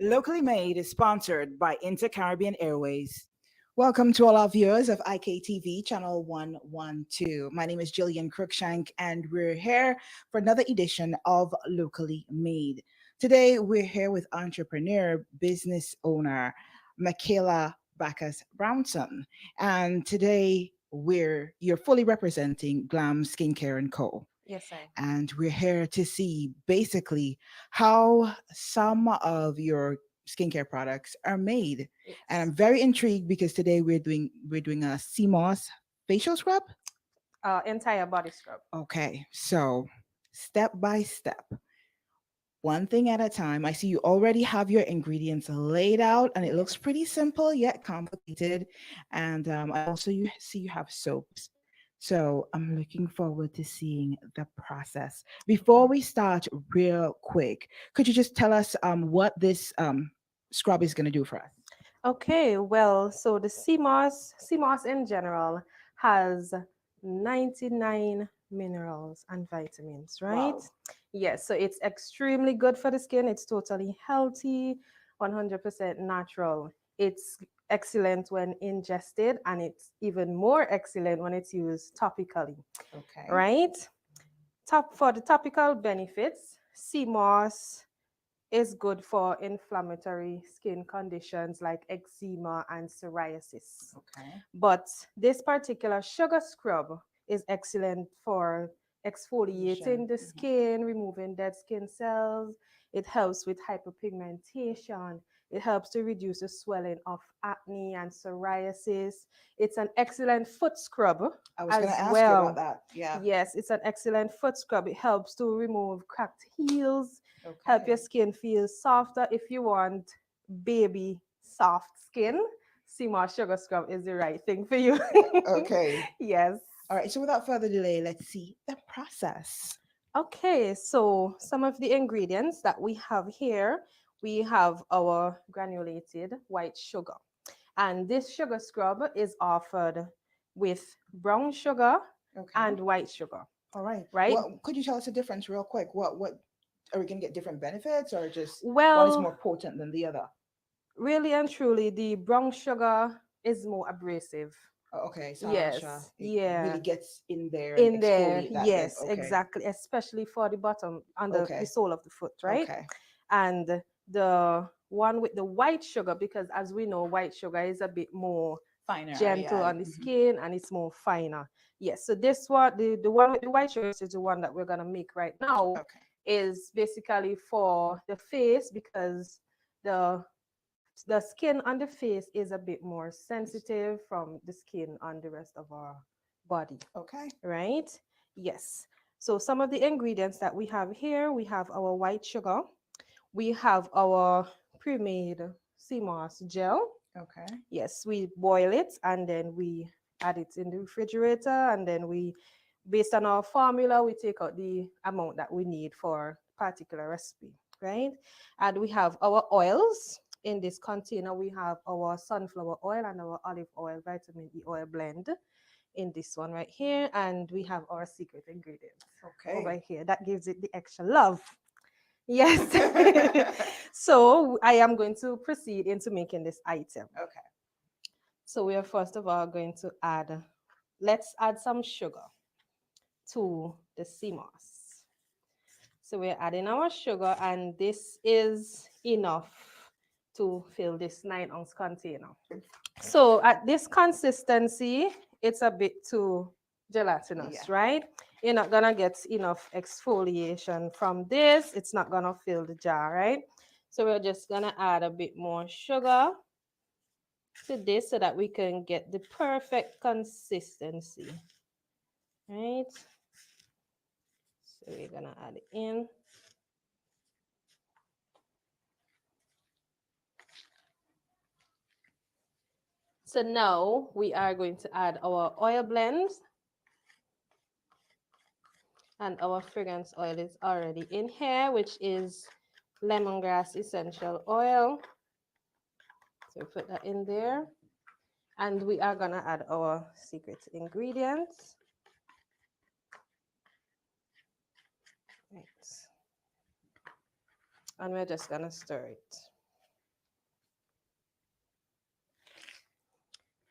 Locally Made is sponsored by Inter Caribbean Airways. Welcome to all our viewers of IKTV Channel 112. My name is Jillian Cruikshank, and we're here for another edition of Locally Made. Today, we're here with entrepreneur, business owner, Mykala Brownson. And today, you're fully representing Glam Skincare and Co. Yes, sir. And we're here to see basically how some of your skincare products are made. And Yes. I'm very intrigued because today we're doing a CMOS facial scrub. Entire body scrub. Okay, so step by step, one thing at a time. I see you already have your ingredients laid out, and it looks Yes. pretty simple yet complicated. And I also see you have soaps. So I'm looking forward to seeing the process. Before we start, real quick, could you just tell us what this scrub is going to do for us? Okay, well, so the CMOS in general has 99 minerals and vitamins, right? Wow. Yes, so it's extremely good for the skin. It's totally healthy, 100% natural. It's excellent when ingested, and it's even more excellent when it's used topically, Okay. right? Top for the topical benefits, CMOS is good for inflammatory skin conditions like eczema and psoriasis. Okay. But this particular sugar scrub is excellent for exfoliating the Mhm. skin, removing dead skin cells. It helps with hyperpigmentation. It helps to reduce the swelling of acne and psoriasis. It's an excellent foot scrub I was going to as ask you about well. that. Yeah. Yes, it's an excellent foot scrub. It helps to remove cracked heels, help your Okay. skin feel softer. If you want baby soft skin, Seymour Sugar Scrub is the right thing for you. Okay. Yes. All right. So without further delay, let's see the process. Okay, so some of the ingredients that we have here, we have our granulated white sugar. And this sugar scrub is offered with brown sugar Okay. and white sugar, All right. right? What could you tell us the difference real quick? What are we gonna get different benefits or just one is Well, more potent than the other? really and truly, the brown sugar is more abrasive. Oh, okay, so Yes, it really yeah. gets in there and In there, exfoliate that then. yes, Okay. exactly, especially for the bottom, under the Okay. sole of the foot, right? Okay. And the one with the white sugar, because as we know, white sugar is a bit more Finer, gentle yeah. on the skin and it's more finer. Yes, so this one, the one with the white sugar, which is the one that we're gonna make right now, Okay. is basically for the face because the the skin on the face is a bit more sensitive from the skin on the rest of our body, Okay. right? Yes. So some of the ingredients that we have here, we have our white sugar, we have our pre-made sea moss gel. Okay. Yes, we boil it and then we add it in the refrigerator, and then we, based on our formula, we take out the amount that we need for particular recipe, right? And we have our oils. In this container, we have our sunflower oil and our olive oil, vitamin E oil blend in this one right here. And we have our secret ingredients over Okay. here that gives it the extra love. Yes. So I am going to proceed into making this item. Okay. So we are first of all going to add, let's add some sugar to the CMOS. So we're adding our sugar, and this is enough to fill this 9 ounce container. So at this consistency, it's a bit too Yeah. gelatinous, right? You're not gonna get enough exfoliation from this. It's not gonna fill the jar, right? So we're just gonna add a bit more sugar to this so that we can get the perfect consistency, right? So we're gonna add it in. So now we are going to add our oil blends, and our fragrance oil is already in here, which is lemongrass essential oil. So we put that in there. And we are gonna add our secret ingredients. Right. And we're just gonna stir it.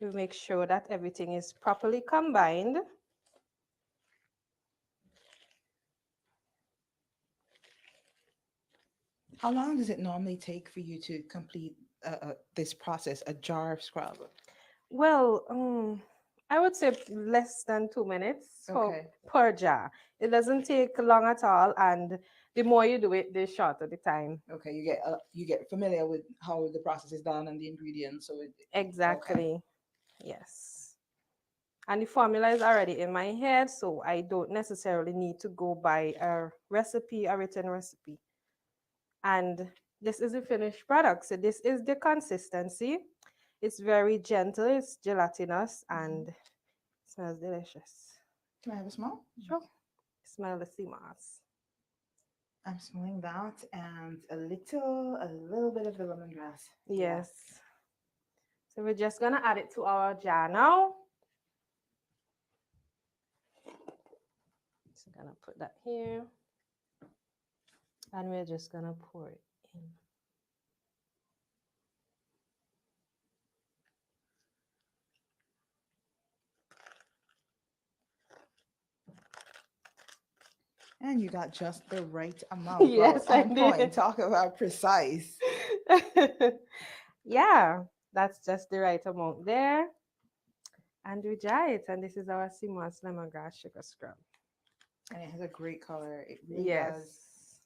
We make sure that everything is properly combined. How long does it normally take for you to complete this process, a jar of scrub? Well, I would say less than 2 minutes for Okay. per jar. It doesn't take long at all, and the more you do it, the shorter the time. Okay, you get familiar with how the process is done and the ingredients, so it okay. Exactly. Yes. And the formula is already in my head, so I don't necessarily need to go by a recipe, a written recipe. And this is the finished product. So this is the consistency. It's very gentle, it's gelatinous, Mhm. and smells delicious. Can I have a smell? Sure. Smell the sea moss. I'm smelling that and a little bit of the lemongrass. Yeah. Yes. So we're just gonna add it to our jar now. So gonna put that here, and we're just gonna pour it in. And you got just the right amount. Well, Yes, I on point. did. Talk about precise. Yeah, that's just the right amount there. And we dry it, and this is our Simos lemongrass sugar scrub. And it has a great color. It really does. Yes.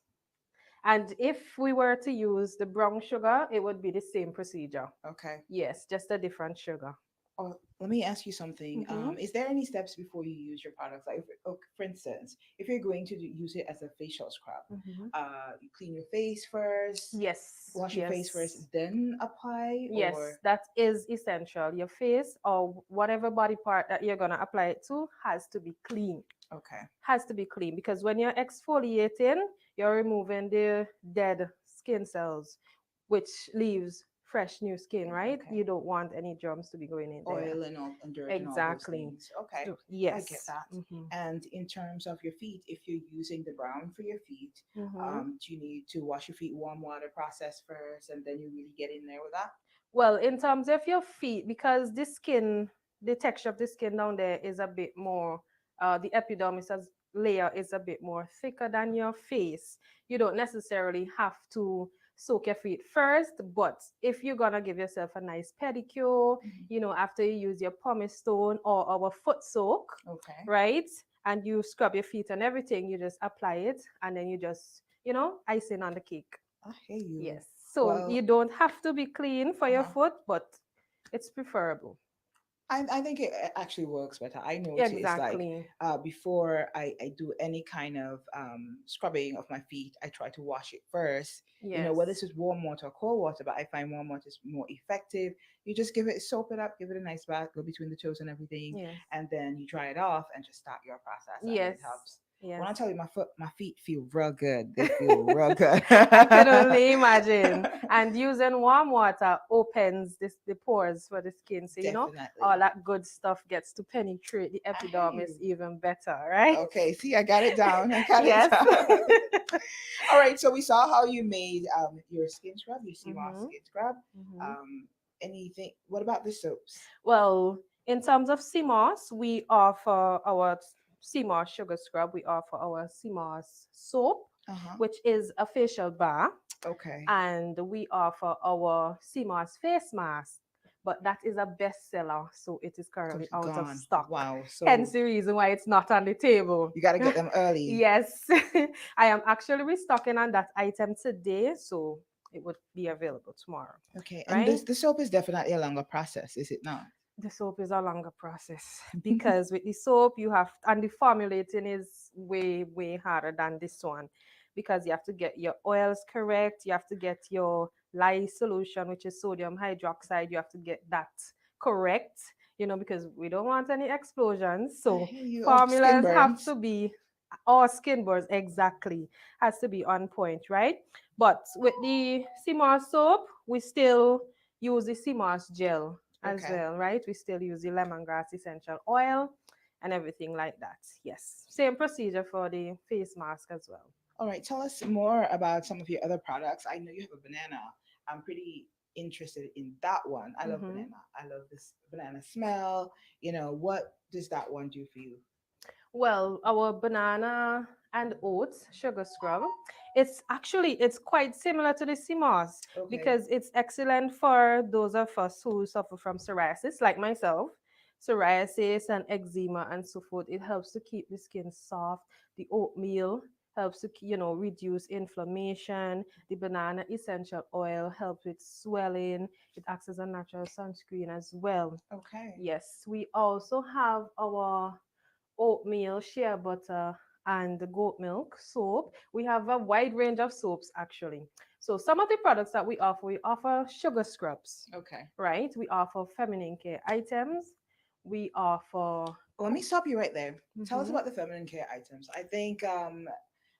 And if we were to use the brown sugar, it would be the same procedure. Okay. Yes, just a different sugar. Oh, let me ask you something. Mm-hmm. Is there any steps before you use your products? Like, for instance, if you're going to use it as a facial scrub, Mm-hmm. you clean your face first, Yes, wash your face first, yes. then apply, Yes, or that is essential. Your face or whatever body part that you're gonna apply it to has to be clean. okay, Has to be clean because when you're exfoliating, you're removing the dead skin cells, which leaves fresh new skin, right? okay, You don't want any germs to be going in there. oil and all and dirt and all those Exactly. things. Okay, So, I get yes. that. Mm-hmm. And in terms of your feet, if you're using the brown for your feet, Mm-hmm. do you need to wash your feet warm water process first, and then you really get in there with that? Well, in terms of your feet, because the skin, the texture of the skin down there is a bit more, the epidermis layer is a bit more thicker than your face. You don't necessarily have to soak your feet first, but if you're gonna give yourself a nice pedicure, Mhm. after you use your pumice stone or our foot soak, Okay. right? And you scrub your feet and everything, you just apply it and then you just, icing on the cake. I hear you. Yes. So you Well, don't have to be clean for your uh-huh. foot, but it's preferable. I think it actually works better. I notice like Exactly. before I do any kind of scrubbing of my feet, I try to wash it first. You know, whether Yes. this is warm water or cold water, but I find warm water is more effective. You just give it, soap it up, give it a nice bath, go between the toes and everything, Yes. and then you dry it off and just start your process, and it Yes. helps. When Yes. I tell you my feet feel real good. They feel real good. I can only imagine. And using warm water opens the pores for the skin. So, all Definitely. that good stuff gets to penetrate the I hear epidermis you. even better, right? Okay, see, I got it down. I got it Yes. down. All right, so we saw how you made your skin scrub, your sea moss Hmm. skin scrub. Hmm. Um, anything? What about the soaps? Well, in terms of CMOS, we offer our CMOS sugar scrub, we offer our CMOS soap, Uh huh. which is a facial bar, Okay. and we offer our CMOS face mask. But that is a bestseller, so it is currently out of Gone. stock. Wow. Hence So the reason why it's not on the table. you got to get them early. Yes, I am actually restocking on that item today, so it would be available tomorrow, Okay, and right? the soap is definitely a longer process, is it not? The soap is a longer process because with the soap you have, and the formulating is way harder than this one, because you have to get your oils correct, you have to get your lye solution, which is sodium hydroxide, you have to get that correct, because we don't want any explosions. I So hear you. Oh, skin formulas have burns. to be, or skin burns, exactly, has to be on point, right? But with the CMOS soap, we still use the CMOS gel as Okay. well, right? We still use the lemongrass essential oil and everything like that. Yes. Same procedure for the face mask as well. All right. Tell us more about some of your other products. I know you have a banana. I'm pretty. interested in that one. I love Mm-hmm. banana. I love this banana smell. What does that one do for you? Well, our banana and oats sugar scrub, it's quite similar to the CMOS Okay. because it's excellent for those of us who suffer from psoriasis, like myself, psoriasis and eczema and so forth. It helps to keep the skin soft. The oatmeal helps to reduce inflammation. The banana essential oil helps with swelling. It acts as a natural sunscreen as well. Okay. Yes, we also have our oatmeal, shea butter, and the goat milk soap. We have a wide range of soaps actually. So some of the products that we offer sugar scrubs, Okay. right? We offer feminine care items. We offer. Let me stop you right there. Tell us Mhm. about the feminine care items. I think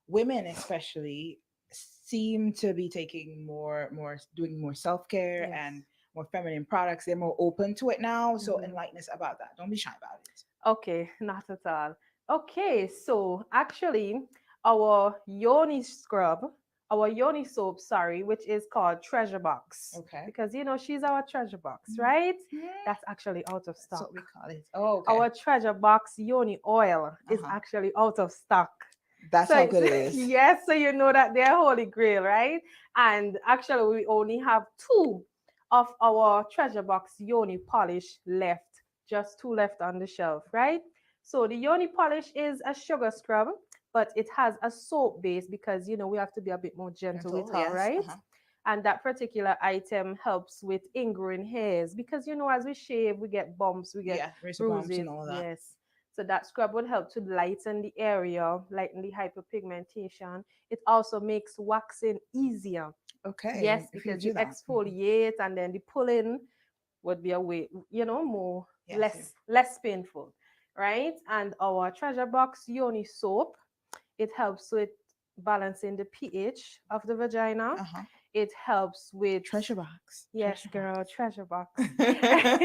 women especially seem to be taking more doing more self-care Yes. and more feminine products. They're more open to it now. So Mhm. enlighten us about that. Don't be shy about it. Okay, not at all. Okay, so actually, our yoni scrub, our yoni soap, sorry, which is called Treasure Box, Okay. because she's our treasure box, Mhm. right? That's actually out of That's what we stock. call it. Oh, okay. Our treasure box yoni oil is Uh-huh. actually out of stock. That's So how it's good it is. yes, so you know that they're holy grail, right? And actually, we only have two of our treasure box yoni polish left, just two left on the shelf, right? So the yoni polish is a sugar scrub, but it has a soap base because we have to be a bit more gentle with Gentle, her, yes. right? Uh-huh. And that particular item helps with ingrowing hairs because as we shave, we get bumps, we get Yeah, razor bumps and bruises. all that. Yes. So that scrub would help to lighten the area, lighten the hyperpigmentation. It also makes waxing easier. Okay, Yes, if you because you do that. Mhm. exfoliate and then the pulling would be a way, more Yes. Yeah. less painful, right? And our treasure box yoni soap, it helps with balancing the pH of the vagina. Uh-huh. It helps with Treasure box. yes, Treasure girl, treasure box. box.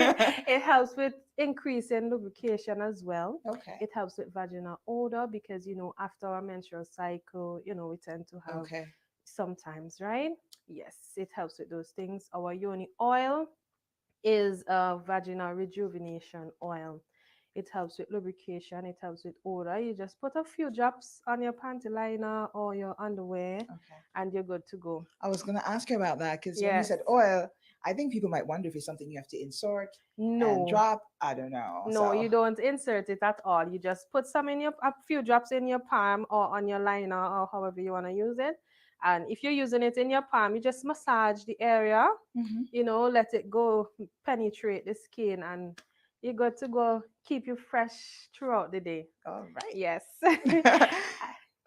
It helps with increasing lubrication as well. Okay. It helps with vaginal odor because after our menstrual cycle, we tend to have Okay. sometimes, right? Yes, it helps with those things. Our yoni oil is a vaginal rejuvenation oil. It helps with lubrication, it helps with odor. You just put a few drops on your panty liner or your underwear Okay. and you're good to go. I was gonna ask you about that because when you Yes. said oil, I think people might wonder if it's something you have to insert and No, drop. I don't know. no, So you don't insert it at all. You just put some in a few drops in your palm or on your liner or however you want to use it. And if you're using it in your palm, you just massage the area, mhm. let it go penetrate the skin and you're good to go. Keep you fresh throughout the day. All Yes. right.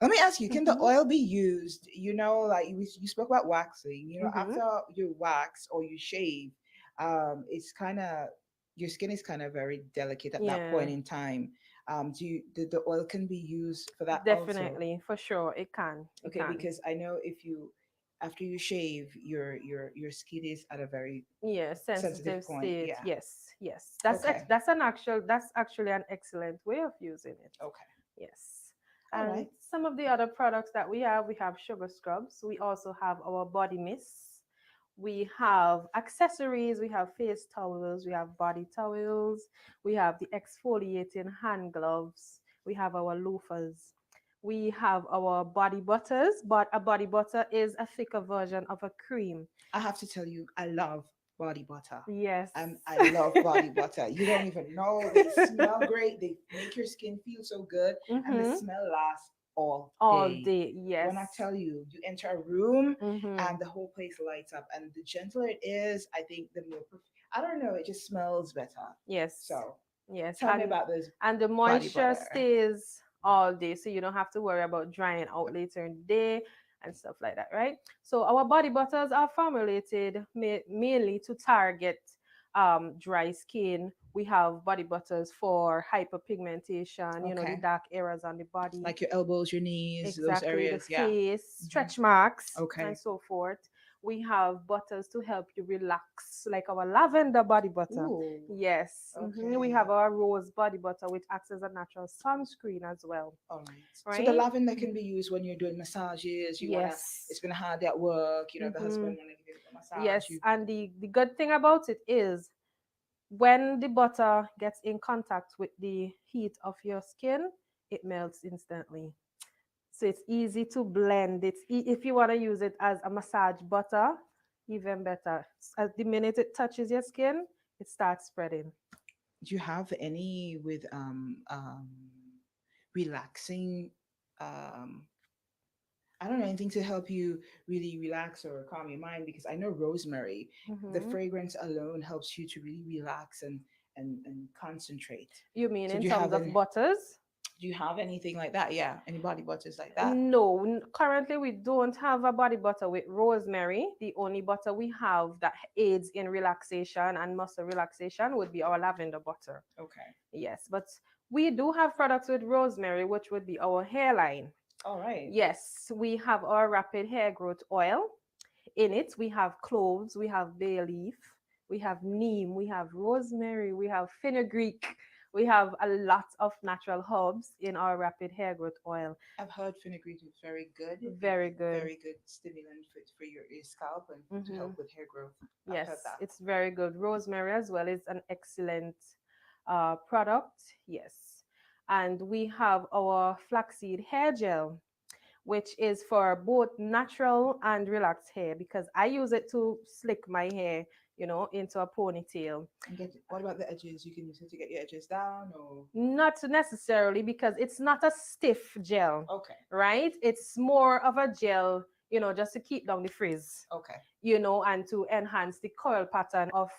Let me ask you, can the Mhm. oil be used, like you spoke about waxing, Mhm. after you wax or you shave, it's kind of, your skin is kind of very delicate at that Yeah. point in time. The oil can be used for that also? Definitely, for sure, it can. It Okay, can. because I know if you, after you shave, your skin is at a very Yeah, sensitive sensitive point. state. Yeah. Yes, yes. Okay. That's actually an excellent way of using it. Okay. Yes. All And right. some of the other products that we have sugar scrubs. We also have our body mists. We have accessories, we have face towels, we have body towels, we have the exfoliating hand gloves, we have our loofahs. We have our body butters, but a body butter is a thicker version of a cream. I have to tell you, I love body butter. Yes. I love body butter. You don't even know. They smell great. They make your skin feel so good, and the Mm-hmm. smell lasts all All day. day. Yes. When I tell you, you enter a room Mm-hmm. and the whole place lights up, and the gentler it is, I think the more. I don't know. It just smells better. Yes. So Yes. tell me about this And the body moisture butter. stays all day, so you don't have to worry about drying out later in the day and stuff like that, right? So our body butters are formulated mainly to target dry skin. We have body butters for hyperpigmentation, the Okay, dark areas on the body, like your elbows, your knees, those exactly the areas. Yeah. face, Hmm. stretch marks, and Okay. so forth. We have butters to help you relax, like our lavender body butter. Ooh. Yes. We Okay. have our rose body butter, which acts as a natural sunscreen as well. All right. So the Right? lavender can be used when you're doing massages. You wanna. Yes. It's been hard at work. The hmm husband wanna give you a massage. Yes. You. And the good thing about it is when the butter gets in contact with the heat of your skin, it melts instantly. So it's easy to blend. If you want to use it as a massage butter, even better. At the minute it touches your skin, it starts spreading. Do you have any with relaxing um I don't know, anything to help you really relax or calm your mind? Because I know rosemary, the hmm fragrance alone helps you to really relax and concentrate. You mean So in terms of butters? do you have anything like that? Yeah, any body butters like that? No, currently we don't have a body butter with rosemary. The only butter we have that aids in relaxation and muscle relaxation would be our lavender butter. Okay. Yes, but we do have products with rosemary, which would be our hairline. All right. Yes, we have our rapid hair growth oil. In it, we have cloves, we have bay leaf, we have neem, we have rosemary, we have fenugreek. We have a lot of natural herbs in our rapid hair growth oil. I've heard fenugreek is very good. It's Very good. very good stimulant for your scalp and to hmm help with hair growth. I've heard Yes, that. it's very good. Rosemary as well is an excellent product. Yes. And we have our flaxseed hair gel, which is for both natural and relaxed hair because I use it to slick my hair, into a ponytail. And what about the edges? You can use it to get your edges down or Not necessarily because it's not a stiff gel, okay. right? It's more of a gel, just to keep down the frizz, Okay. and to enhance the coil pattern of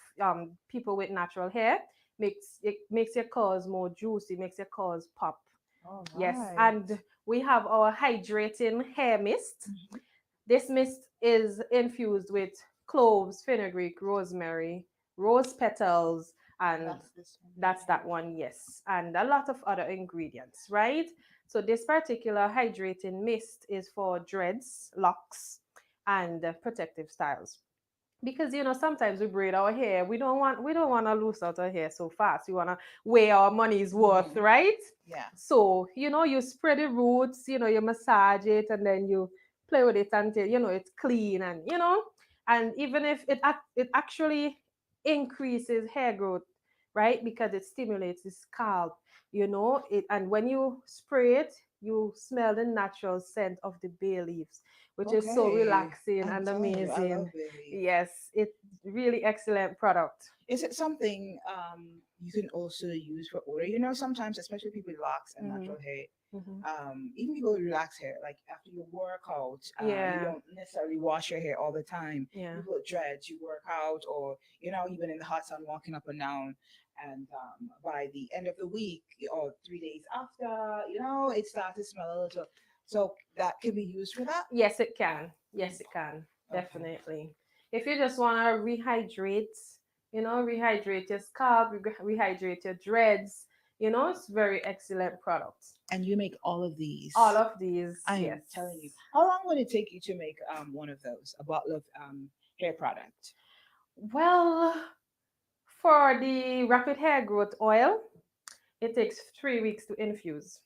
people with natural hair. Makes your curls more juicy, makes your curls pop. All Yes, right. and we have our hydrating hair mist. Mhm. This mist is infused with cloves, fenugreek, rosemary, rose petals, and That's this one. that's that one, yes, and a lot of other ingredients, right? So this particular hydrating mist is for dreads, locks, and protective styles. Because sometimes we braid our hair, we don't want to lose out our hair so fast. We want to weigh our money's worth, Mhm. right? Yeah. So you spread the roots, you massage it, and then you play with it until it's clean, and even if it actually increases hair growth, right? Because it stimulates the scalp, it, and when you spray it, you smell the natural scent of the bay leaves, which is so Okay. relaxing I'm and telling you, I amazing. love Bailey. Yes, it's really excellent product. Is it something you can also use for odor? Sometimes, especially people with locks and hmm natural hair, hmm even people with relaxed hair, like after you work out, you Yeah, don't necessarily wash your hair all the time. yeah. People with dreads, you work out, or even in the hot sun, walking up and down, and by the end of the week or 3 days after, it starts to smell a little. So that can be used for that. Yes, it can. Yes, it can. Okay. Definitely. If you just want to rehydrate your scalp, rehydrate your dreads, it's very excellent product. And you make all of these. All of these, I am yes. telling you. How long would it take you to make one of those, a bottle of hair product? Well, for the rapid hair growth oil, it takes 3 weeks to infuse.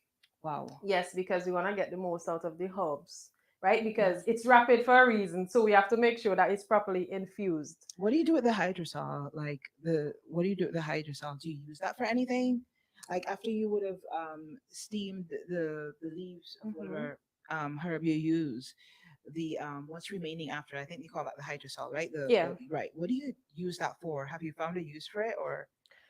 Wow. Yes, because we want to get the most out of the herbs, right? Because it's rapid for a reason, so we have to make sure that it's properly infused. What do you do with the hydrosol? What do you do with the hydrosol? Do you use that for anything? Like after you would have steamed the leaves of hmm whatever herb you use, the what's remaining after? I think you call that the hydrosol, right? Yeah. The right. What do you use that for? Have you found a use for it, or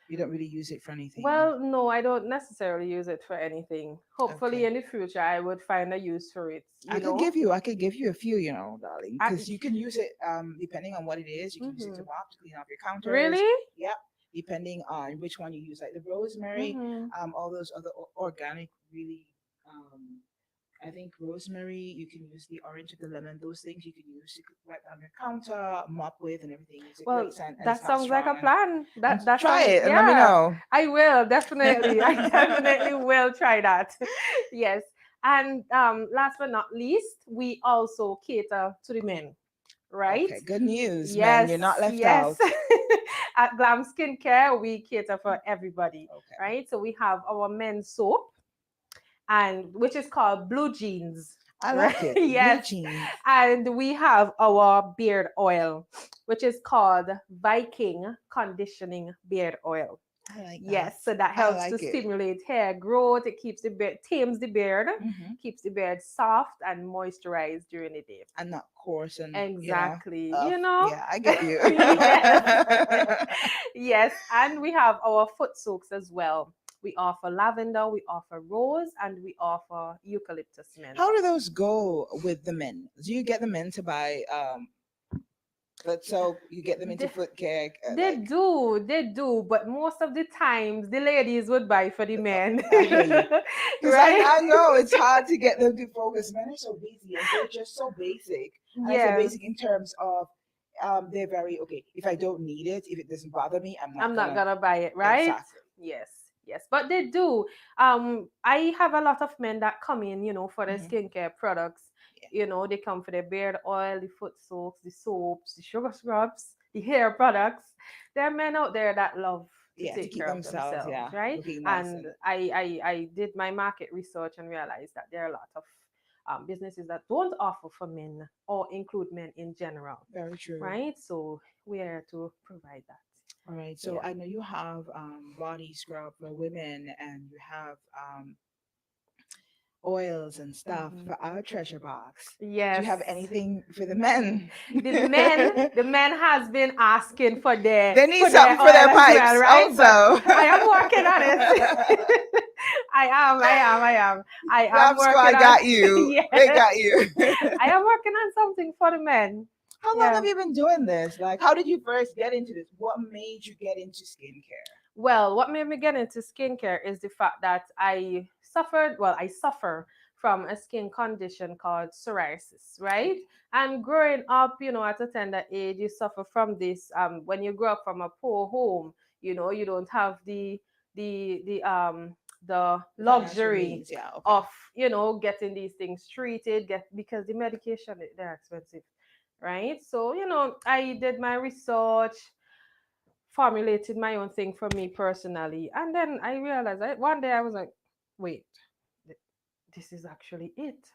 you don't really use it for anything? Well, no, I don't necessarily use it for anything. Hopefully, Okay. in the future, I would find a use for it. I could give you a few, darling, I, because you can use it depending on what it is. You can use it to hmm mop, to clean off your counters. Really? Yep. Depending on which one you use, like the rosemary, hmm all those other organic, really. I think rosemary, you can use the orange or the lemon. Those things you can use to wipe down your counter, mop with, and everything. It's a Well, great scent, and it's that not sounds like strong. a plan. And That try sounds, it and let me yeah. know. I will definitely. I definitely will try that. Yes. And last but not least, we also cater to the men. right? Okay, good news, man. You're Yes, not left yes. out. At Glam Skincare, we cater for everybody, Okay. right? So we have our men's soap, and which is called Blue Jeans, I right? like it. Blue Yes. jeans. And we have our beard oil, which is called Viking Conditioning Beard Oil. I like that. Yes, so that I helps to like it. stimulate hair growth. It keeps the beard, tames the beard, Hmm. keeps the beard soft and moisturized during the day. And not coarse and Exactly. yeah, I get you. Yes. Yes. And we have our foot soaks as well. We offer lavender, we offer rose, and we offer eucalyptus mint. How do those go with the men? Do you get the men to buy foot soap? You get them into They, foot care, like they do, but most of the times the ladies would buy for the men. I hear you. Because Right? I know it's hard to get them to focus. Men are so busy and they're just so basic. And I say Yes. basic in terms of they're very okay. If I don't need it, if it doesn't bother me, I'm not I'm not gonna gonna buy it, right? exactly. Yes, yes, but they do. I have a lot of men that come in, for their Hmm. skincare products. Yeah. They come for their beard oil, the foot soaks, the soaps, the sugar scrubs, the hair products. There are men out there that love to Yeah, to take keep care of themselves, themselves, yeah, right? looking nice And and I did my market research and realized that there are a lot of businesses that don't offer for men or include men in general, very true. right? So we are to provide that. All right. So Yeah. I know you have body scrub for women and you have oils and stuff Mhm. for our treasure box. Do you Yes. have anything for the men? The men, the men has been asking for their They need for their something for their oil as well, pipes right? But also. I am working on it. I am Lab working Squad on got you. They yes. got you. I am working on something for the men. How long Yeah. have you been doing this? Like, how did you first get into this? What made you get into skincare? Well, what made me get into skincare is the fact that I suffer from a skin condition called psoriasis, right? And growing up, at a tender age, you suffer from this. When you grow up from a poor home, you don't have the The financial luxury means, yeah, okay. of, getting these things treated, because the medication, they're expensive, right? So, I did my research, formulated my own thing for me personally. And then I realized one day I was like, wait, th- this is actually it,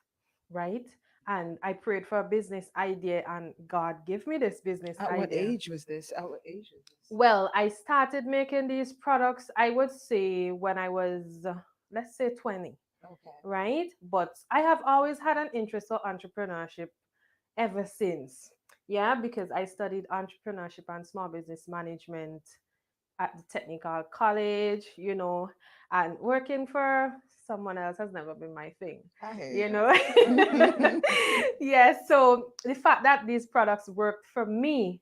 right? And I prayed for a business idea, and God gave me this business At what idea. age was this? At what age was this? Well, I started making these products, I would say, when I was, let's say, 20, Okay. right? But I have always had an interest for entrepreneurship ever since. Yeah, because I studied entrepreneurship and small business management at the technical college, and working for someone else has never been my thing, I hear you you. know. Yes, so the fact that these products worked for me,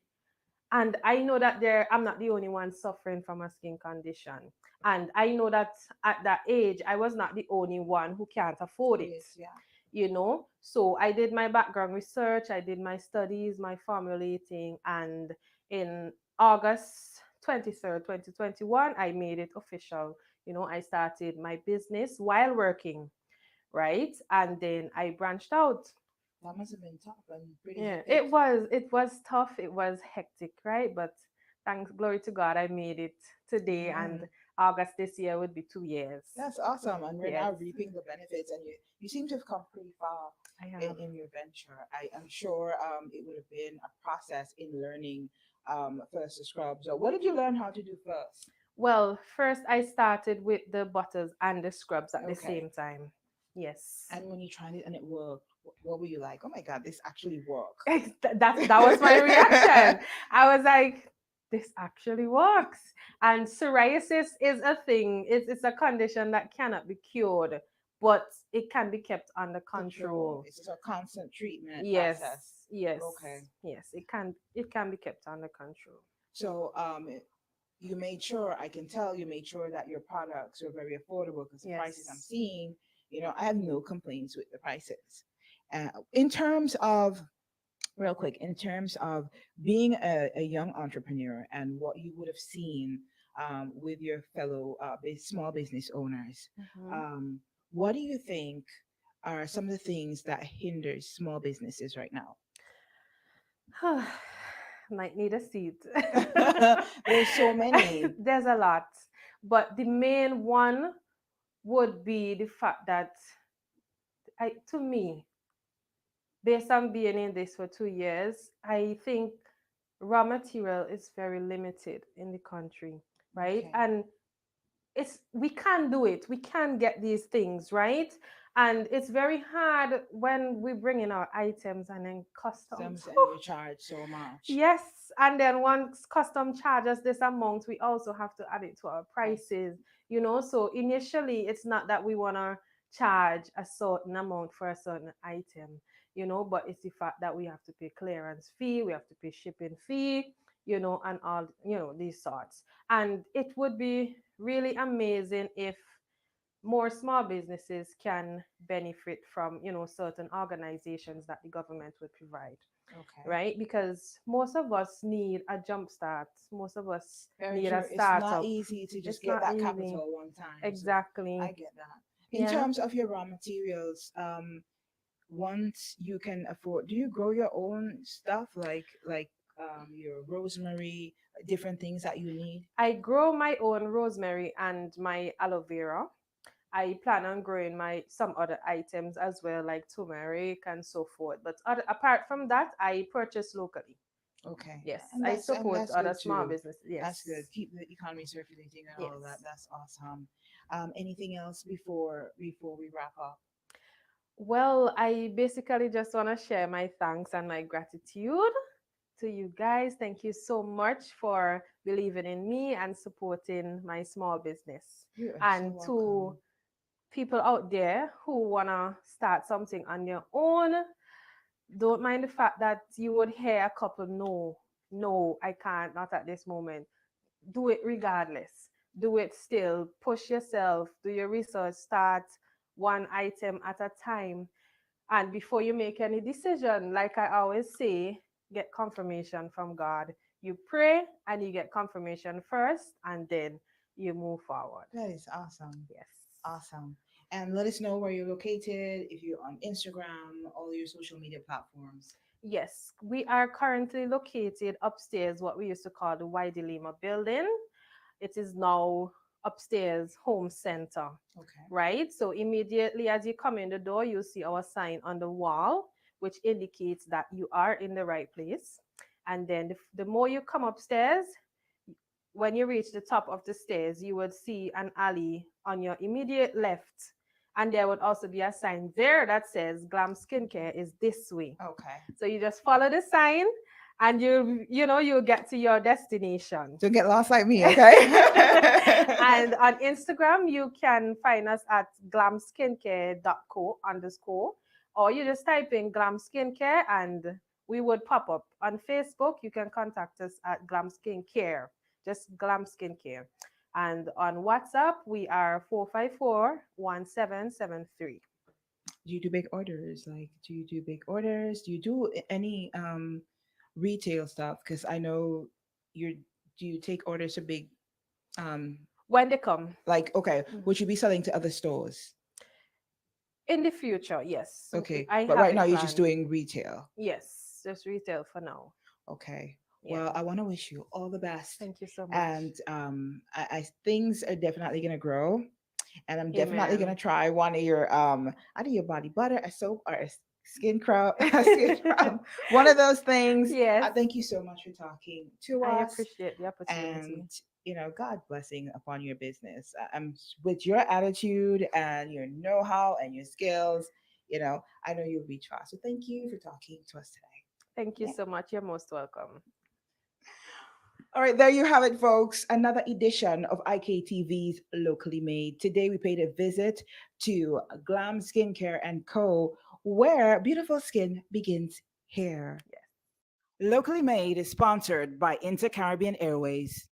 and I know that I'm not the only one suffering from a skin condition, and I know that at that age I was not the only one who can't afford Oh, it, yes, yeah. so I did my background research, I did my studies, my formulating, and in August 23rd, 2021, I made it official. I started my business while working, right? And then I branched out. That must have been tough and pretty Yeah, hectic. it was tough, it was hectic, right? But thanks, glory to God, I made it today, and Amen. August this year would be 2 years. That's awesome. And we're Yes, now reaping the benefits, and you seem to have come pretty far I have. in your venture. I am sure it would have been a process in learning first the scrub. So, what did you learn how to do first? Well, first I started with the butters and the scrubs at the Okay. same time. Yes. And when you tried it and it worked, what were you like? Oh my God, this actually worked. That was my reaction. I was like, this actually works. And psoriasis is a thing. It's a condition that cannot be cured, but it can be kept under Control. control. It's just a constant treatment Yes, process. yes, Okay. yes. It can be kept under control. So you made sure, I can tell you made sure that your products were very affordable because the prices I'm Yes. seeing, I have no complaints with the prices. In terms of, real quick, in terms of being a young entrepreneur and what you would have seen with your fellow small business owners, Mhm. um, what do you think are some of the things that hinders small businesses right now? Might need a seat. There's so many. There's a lot. But the main one would be the fact that to me, based on being in this for 2 years, I think raw material is very limited in the country, right? Okay. And we can do it. We can get these things, right? And it's very hard when we bring in our items and then customs. And you charge so much. Yes, and then once custom charges this amount, we also have to add it to our prices, So initially, it's not that we want to charge a certain amount for a certain item, but it's the fact that we have to pay clearance fee, we have to pay shipping fee, and all, these sorts. And it would be really amazing if more small businesses can benefit from, certain organizations that the government would provide. Okay. Right? Because most of us need a jump start. Most of us Very need true. a It's not startup. easy to just It's get not that easy. capital one time. So Exactly. I get that. In Yeah. terms of your raw materials, once you can afford, do you grow your own stuff like your rosemary, different things that you need? I grow my own rosemary and my aloe vera. I plan on growing my some other items as well, like turmeric and so forth. But apart from that, I purchase locally. Okay. Yes, And I and support that's other good small too. businesses. That's good. Yes, Keep the economy circulating and all of that. yes. That's awesome. Anything else before we wrap up? Well, I basically just want to share my thanks and my gratitude to you guys. Thank you so much for believing in me and supporting my small business. You are so And to welcome. people out there who want to start something on their own, don't mind the fact that you would hear a couple no, no, I can't, not at this moment. Do it regardless. Do it still. Push yourself, do your research, start one item at a time. And before you make any decision, like I always say, get confirmation from God. You pray and you get confirmation first, and then you move forward. That is awesome. Yes. Awesome. And let us know where you're located, if you're on Instagram, all your social media platforms. Yes, we are currently located upstairs, what we used to call the Wadi Lima building. It is now upstairs home center, Okay. right? So immediately as you come in the door, you see our sign on the wall, which indicates that you are in the right place. And then the more you come upstairs, when you reach the top of the stairs, you would see an alley on your immediate left. And there would also be a sign there that says Glam Skincare is this way. Okay. So you just follow the sign and you'll get to your destination. Don't get lost like me, okay? And on Instagram, you can find us at glamskincare.co_, or you just type in Glam Skincare and we would pop up. On Facebook, you can contact us at Glam Skincare, just Glam Skincare. And on WhatsApp, we are 454-1773. Do you do big orders? Like, do you do big orders? Do you do any retail stuff? Because I know you're. Do you take orders to big um When they come. like okay, Mhm. would you be selling to other stores? In the future, yes. Okay, I but have right it now you're just planned. doing retail. Yes, just retail for now. Okay. Yeah. Well, I want to wish you all the best. Thank you so much. And I things are definitely gonna grow. And I'm definitely gonna Amen. try one of your either your body butter, a soap, or a skin scrub, a skin scrub. One of those things. Yes. Thank you so much for talking to I us, appreciate the opportunity. and God blessing upon your business. I'm with your attitude and your know-how and your skills. I know you'll reach far. So thank you for talking to us today. Thank you Yeah. so much. You're most welcome. All right, there you have it, folks. Another edition of IKTV's Locally Made. Today we paid a visit to Glam Skincare and Co., where beautiful skin begins here. Yes. Locally Made is sponsored by Inter Caribbean Airways.